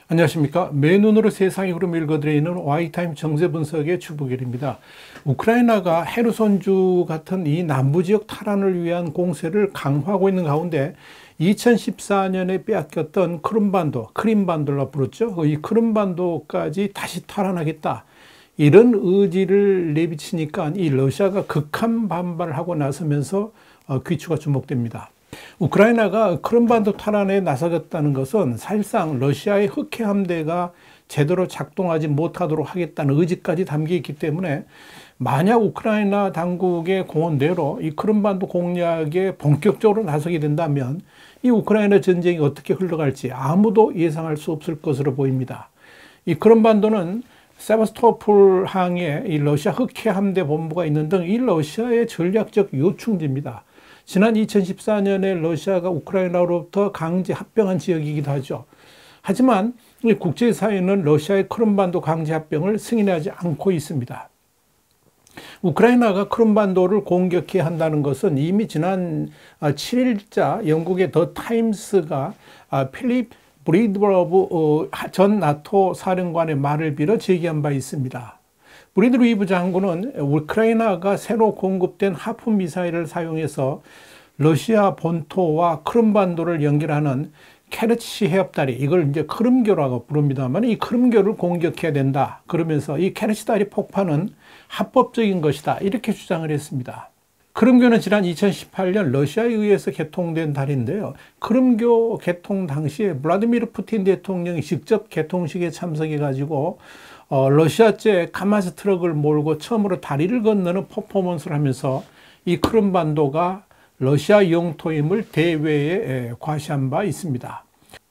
안녕하십니까. 맨눈으로 세상의 흐름 읽어드리는 Y타임 정세분석의 주부길입니다. 우크라이나가 헤르손주 같은 이 남부지역 탈환을 위한 공세를 강화하고 있는 가운데 2014년에 빼앗겼던 크림반도라 부르죠. 이 크림반도까지 다시 탈환하겠다, 이런 의지를 내비치니까 이 러시아가 극한 반발을 하고 나서면서 귀추가 주목됩니다. 우크라이나가 크림반도 탈환에 나서겠다는 것은 사실상 러시아의 흑해 함대가 제대로 작동하지 못하도록 하겠다는 의지까지 담겨 있기 때문에, 만약 우크라이나 당국의 공언대로 이 크림반도 공략에 본격적으로 나서게 된다면 이 우크라이나 전쟁이 어떻게 흘러갈지 아무도 예상할 수 없을 것으로 보입니다. 이 크림반도는 세바스토폴 항에 이 러시아 흑해 함대 본부가 있는 등 이 러시아의 전략적 요충지입니다. 지난 2014년에 러시아가 우크라이나로부터 강제 합병한 지역이기도 하죠. 하지만 국제사회는 러시아의 크림반도 강제 합병을 승인하지 않고 있습니다. 우크라이나가 크림반도를 공격해야 한다는 것은 이미 지난 7일자 영국의 더 타임스가 필립 브리드러브 전 나토 사령관의 말을 빌어 제기한 바 있습니다. 브리드리브 장군은 우크라이나가 새로 공급된 하프 미사일을 사용해서 러시아 본토와 크림반도를 연결하는 케르치 해협다리, 이걸 이제 크림교라고 부릅니다만, 이 크림교를 공격해야 된다, 그러면서 이 케르치 다리 폭파는 합법적인 것이다, 이렇게 주장을 했습니다. 크림교는 지난 2018년 러시아에 의해서 개통된 다리인데요. 크림교 개통 당시에 블라디미르 푸틴 대통령이 직접 개통식에 참석해 가지고 러시아제 카마스 트럭을 몰고 처음으로 다리를 건너는 퍼포먼스를 하면서 이 크림반도가 러시아 영토임을 대외에 과시한 바 있습니다.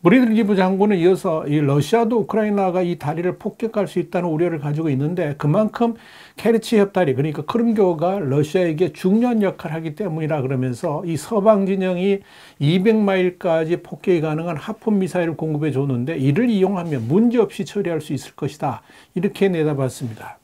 브리드리브 장군은 이어서 이 러시아도 우크라이나가 이 다리를 폭격할 수 있다는 우려를 가지고 있는데, 그만큼 케르치 협다리, 그러니까 크림교가 러시아에게 중요한 역할을 하기 때문이라 그러면서 이 서방 진영이 200마일까지 폭격이 가능한 하프 미사일을 공급해 줬는데, 이를 이용하면 문제없이 처리할 수 있을 것이다, 이렇게 내다봤습니다.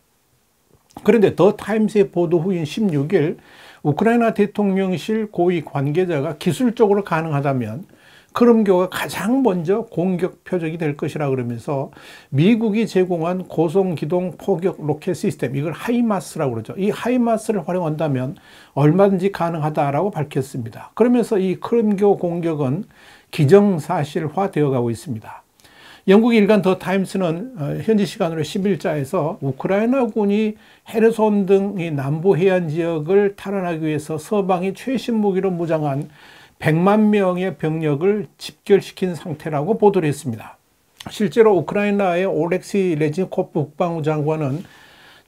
그런데 더 타임스의 보도 후인 16일 우크라이나 대통령실 고위 관계자가 기술적으로 가능하다면 크림교가 가장 먼저 공격 표적이 될 것이라 그러면서 미국이 제공한 고성기동 포격 로켓 시스템, 이걸 하이마스라고 그러죠. 이 하이마스를 활용한다면 얼마든지 가능하다라고 밝혔습니다. 그러면서 이 크림교 공격은 기정사실화 되어 가고 있습니다. 영국 일간 더 타임스는 현지 시간으로 10일자에서 우크라이나군이 헤르손 등 이 남부 해안 지역을 탈환하기 위해서 서방이 최신 무기로 무장한 100만 명의 병력을 집결시킨 상태라고 보도를 했습니다. 실제로 우크라이나의 올렉시 레즈니코프 국방부 장관은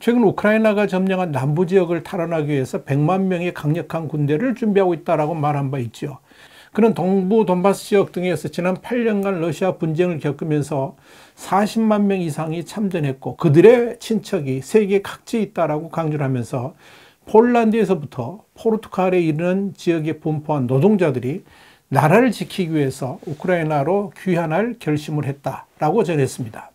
최근 우크라이나가 점령한 남부 지역을 탈환하기 위해서 100만 명의 강력한 군대를 준비하고 있다고 말한 바 있죠. 그는 동부 돈바스 지역 등에서 지난 8년간 러시아 분쟁을 겪으면서 40만 명 이상이 참전했고 그들의 친척이 세계 각지에 있다고 강조를 하면서 폴란드에서부터 포르투갈에 이르는 지역에 분포한 노동자들이 나라를 지키기 위해서 우크라이나로 귀환할 결심을 했다라고 전했습니다.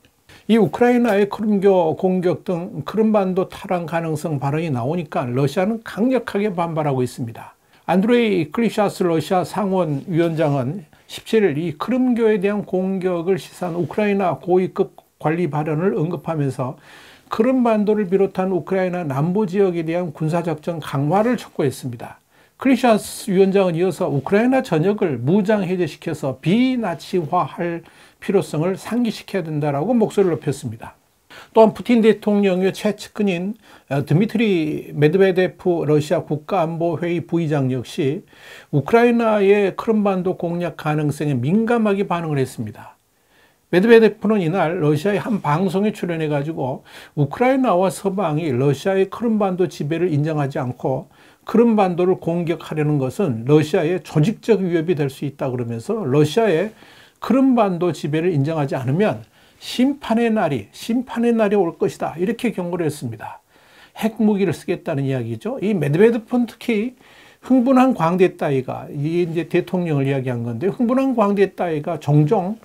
이 우크라이나의 크림교 공격 등 크림반도 탈환 가능성 발언이 나오니까 러시아는 강력하게 반발하고 있습니다. 안드레이 클리샤스 러시아 상원위원장은 17일 이 크림교에 대한 공격을 시사한 우크라이나 고위급 관리 발언을 언급하면서 크림반도를 비롯한 우크라이나 남부 지역에 대한 군사작전 강화를 촉구했습니다. 클리샤스 위원장은 이어서 우크라이나 전역을 무장 해제시켜서 비나치화할 필요성을 상기시켜야 된다라고 목소리를 높였습니다. 또한 푸틴 대통령의 최측근인 드미트리 메드베데프 러시아 국가안보회의 부의장 역시 우크라이나의 크림반도 공략 가능성에 민감하게 반응을 했습니다. 메드베데프는 이날 러시아의 한 방송에 출연해가지고 우크라이나와 서방이 러시아의 크림반도 지배를 인정하지 않고 크림반도를 공격하려는 것은 러시아의 조직적 위협이 될 수 있다 그러면서 러시아의 크림반도 지배를 인정하지 않으면 심판의 날이 올 것이다, 이렇게 경고를 했습니다. 핵무기를 쓰겠다는 이야기죠. 이 메드베데프는 특히 흥분한 광대 따위가, 이게 이제 대통령을 이야기한 건데, 흥분한 광대 따위가 종종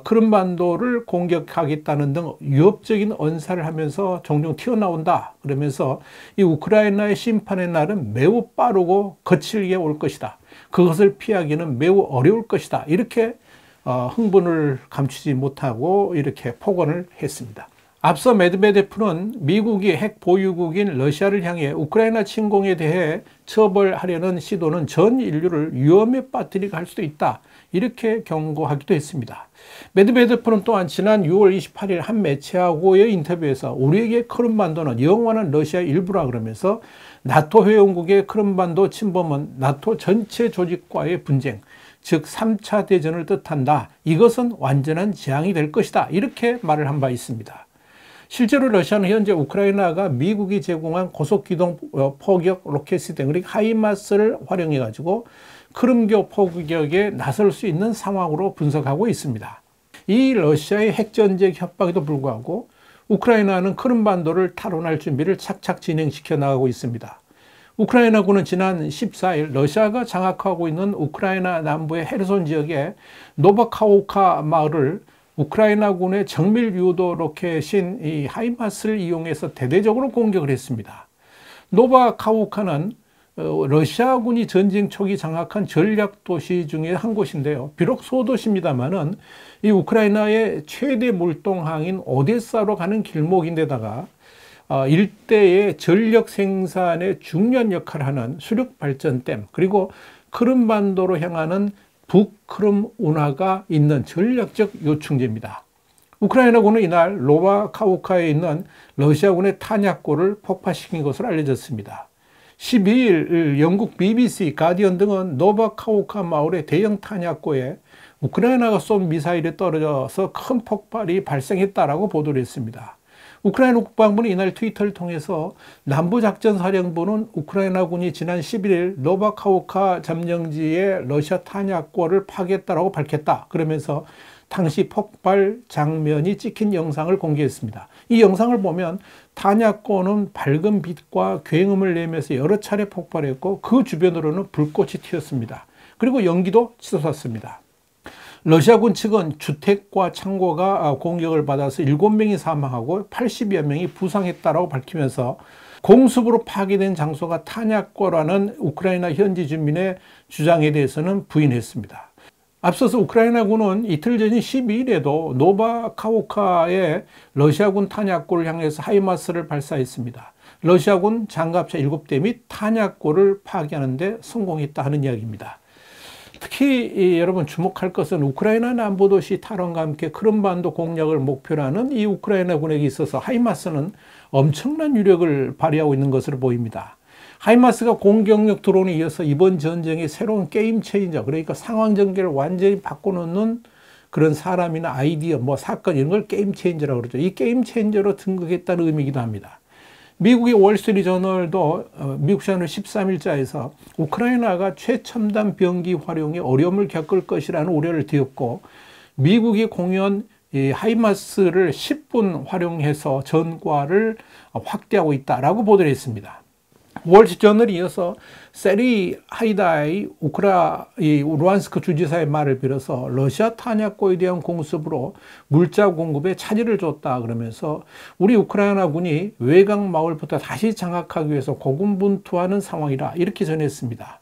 크림반도를 공격하겠다는 등 위협적인 언사를 하면서 종종 튀어나온다. 그러면서 이 우크라이나의 심판의 날은 매우 빠르고 거칠게 올 것이다. 그것을 피하기는 매우 어려울 것이다. 이렇게 흥분을 감추지 못하고 이렇게 폭언을 했습니다. 앞서 메드베데프는 미국이 핵 보유국인 러시아를 향해 우크라이나 침공에 대해 처벌하려는 시도는 전 인류를 위험에 빠뜨리게 할 수도 있다. 이렇게 경고하기도 했습니다. 메드베데프는 또한 지난 6월 28일 한 매체하고의 인터뷰에서 우리에게 크림반도는 영원한 러시아의 일부라 그러면서 나토 회원국의 크림반도 침범은 나토 전체 조직과의 분쟁, 즉 3차 대전을 뜻한다. 이것은 완전한 재앙이 될 것이다. 이렇게 말을 한 바 있습니다. 실제로 러시아는 현재 우크라이나가 미국이 제공한 고속기동 포격 로켓 시스템, 그러니까 하이마스를 활용해 가지고 크림교 포격에 나설 수 있는 상황으로 분석하고 있습니다. 이 러시아의 핵전쟁 협박에도 불구하고 우크라이나는 크림반도를 탈환할 준비를 착착 진행시켜 나가고 있습니다. 우크라이나군은 지난 14일 러시아가 장악하고 있는 우크라이나 남부의 헤르손 지역의 노바카우카 마을을 우크라이나군의 정밀 유도 로켓인 이 하이마스를 이용해서 대대적으로 공격을 했습니다. 노바카우카는 러시아군이 전쟁 초기 장악한 전략 도시 중에 한 곳인데요. 비록 소도시입니다만은 이 우크라이나의 최대 물동항인 오데사로 가는 길목인데다가 일대의 전력 생산에 중요한 역할을 하는 수력 발전댐, 그리고 크림반도로 향하는 북크림 운하가 있는 전략적 요충지입니다. 우크라이나군은 이날 노바카우카에 있는 러시아군의 탄약고를 폭파시킨 것으로 알려졌습니다. 12일 영국 BBC, 가디언 등은 노바카우카 마을의 대형 탄약고에 우크라이나가 쏜 미사일이 떨어져서 큰 폭발이 발생했다라고 보도를 했습니다. 우크라이나 국방부는 이날 트위터를 통해서 남부작전사령부는 우크라이나군이 지난 11일 노바카우카 점령지의 러시아 탄약고를 파괴했다고 밝혔다. 그러면서 당시 폭발 장면이 찍힌 영상을 공개했습니다. 이 영상을 보면 탄약고는 밝은 빛과 굉음을 내면서 여러 차례 폭발했고 그 주변으로는 불꽃이 튀었습니다. 그리고 연기도 치솟았습니다. 러시아군 측은 주택과 창고가 공격을 받아서 7명이 사망하고 80여 명이 부상했다고 밝히면서 공습으로 파괴된 장소가 탄약고라는 우크라이나 현지 주민의 주장에 대해서는 부인했습니다. 앞서서 우크라이나군은 이틀 전인 12일에도 노바카우카의 러시아군 탄약고를 향해서 하이마스를 발사했습니다. 러시아군 장갑차 7대 및 탄약고를 파괴하는 데 성공했다 하는 이야기입니다. 특히 여러분 주목할 것은 우크라이나 남부도시 탈환과 함께 크림반도 공략을 목표로 하는 이 우크라이나군에게 있어서 하이마스는 엄청난 위력을 발휘하고 있는 것으로 보입니다. 하이마스가 공격력 드론에 이어서 이번 전쟁의 새로운 게임 체인저, 그러니까 상황 전개를 완전히 바꿔놓는 그런 사람이나 아이디어, 사건 이런 걸 게임 체인저라고 그러죠. 이 게임 체인저로 등극했다는 의미이기도 합니다. 미국의 월스트리트저널도 미국 저널 13일자에서 우크라이나가 최첨단 병기 활용에 어려움을 겪을 것이라는 우려를 띄웠고, 미국이 공연 하이마스를 10분 활용해서 전과를 확대하고 있다라고 보도를 했습니다. 월스트리트저널이 이어서 세리 하이다이 루안스크 주지사의 말을 빌어서 러시아 탄약고에 대한 공습으로 물자 공급에 차질을 줬다 그러면서 우리 우크라이나군이 외곽 마을부터 다시 장악하기 위해서 고군분투하는 상황이라 이렇게 전했습니다.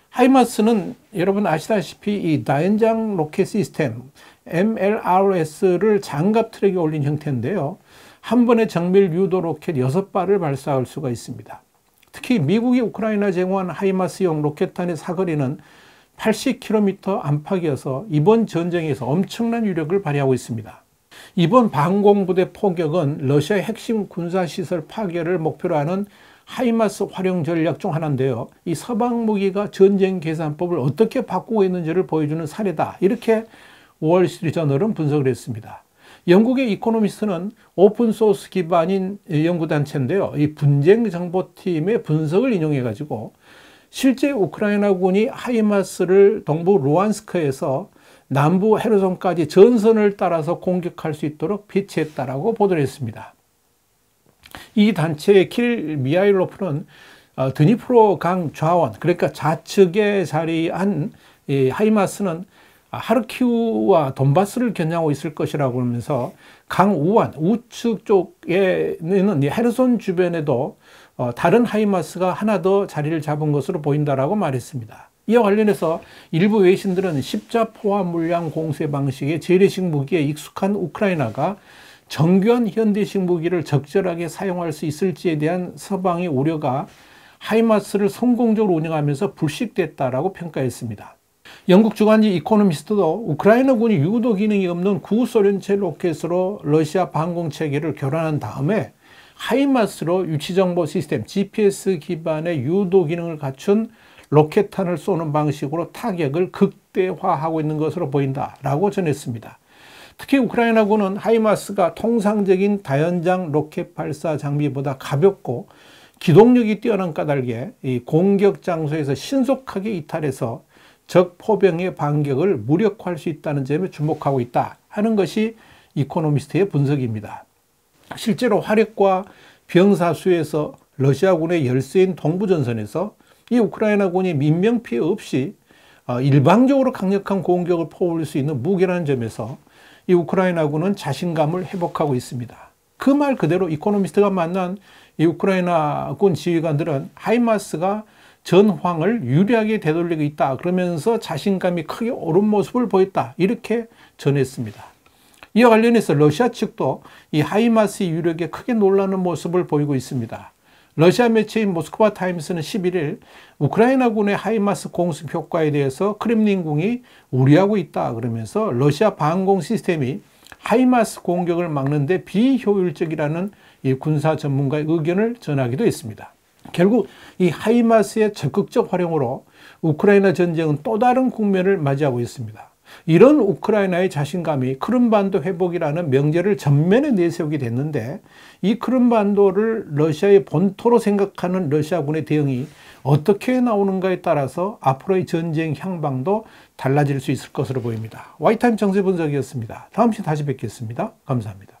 하이마스는 여러분 아시다시피 이 다연장 로켓 시스템 MLRS를 장갑 트랙에 올린 형태인데요. 한 번에 정밀 유도 로켓 6발을 발사할 수가 있습니다. 특히 미국이 우크라이나 제공한 하이마스용 로켓탄의 사거리는 80km 안팎이어서 이번 전쟁에서 엄청난 위력을 발휘하고 있습니다. 이번 방공부대 포격은 러시아의 핵심 군사시설 파괴를 목표로 하는 하이마스 활용 전략 중 하나인데요. 이 서방 무기가 전쟁 계산법을 어떻게 바꾸고 있는지를 보여주는 사례다. 이렇게 월스트리트저널은 분석을 했습니다. 영국의 이코노미스트는 오픈소스 기반인 연구단체인데요. 이 분쟁정보팀의 분석을 인용해가지고 실제 우크라이나군이 하이마스를 동부 루안스크에서 남부 헤르손까지 전선을 따라서 공격할 수 있도록 배치했다라고 보도를 했습니다. 이 단체의 킬 미하일로프는 드니프로 강 좌원, 그러니까 좌측에 자리한 이 하이마스는 하르키우와 돈바스를 겨냥하고 있을 것이라고 하면서 강우한 우측 쪽에는 헤르손 주변에도 다른 하이마스가 하나 더 자리를 잡은 것으로 보인다라고 말했습니다. 이와 관련해서 일부 외신들은 십자포화 물량 공세 방식의 재래식 무기에 익숙한 우크라이나가 정교한 현대식 무기를 적절하게 사용할 수 있을지에 대한 서방의 우려가 하이마스를 성공적으로 운영하면서 불식됐다라고 평가했습니다. 영국 주간지 이코노미스트도 우크라이나군이 유도 기능이 없는 구소련체 로켓으로 러시아 방공 체계를 교란한 다음에 하이마스로 위치정보 시스템 GPS 기반의 유도 기능을 갖춘 로켓탄을 쏘는 방식으로 타격을 극대화하고 있는 것으로 보인다라고 전했습니다. 특히 우크라이나군은 하이마스가 통상적인 다연장 로켓 발사 장비보다 가볍고 기동력이 뛰어난 까닭에 이 공격 장소에서 신속하게 이탈해서 적 포병의 반격을 무력화할 수 있다는 점에 주목하고 있다 하는 것이 이코노미스트의 분석입니다. 실제로 화력과 병사 수에서 러시아군의 열세인 동부전선에서 이 우크라이나군이 민병피해 없이 일방적으로 강력한 공격을 퍼올릴 수 있는 무기라는 점에서 이 우크라이나군은 자신감을 회복하고 있습니다. 그 말 그대로 이코노미스트가 만난 이 우크라이나군 지휘관들은 하이마스가 전황을 유리하게 되돌리고 있다. 그러면서 자신감이 크게 오른 모습을 보였다. 이렇게 전했습니다. 이와 관련해서 러시아 측도 이 하이마스의 유력에 크게 놀라는 모습을 보이고 있습니다. 러시아 매체인 모스크바 타임스는 11일 우크라이나군의 하이마스 공습 효과에 대해서 크렘린궁이 우려하고 있다. 그러면서 러시아 방공 시스템이 하이마스 공격을 막는 데 비효율적이라는 이 군사 전문가의 의견을 전하기도 했습니다. 결국 이 하이마스의 적극적 활용으로 우크라이나 전쟁은 또 다른 국면을 맞이하고 있습니다. 이런 우크라이나의 자신감이 크림반도 회복이라는 명제를 전면에 내세우게 됐는데 이 크림반도를 러시아의 본토로 생각하는 러시아군의 대응이 어떻게 나오는가에 따라서 앞으로의 전쟁 향방도 달라질 수 있을 것으로 보입니다. 와이타임 정세 분석이었습니다. 다음 시간에 다시 뵙겠습니다. 감사합니다.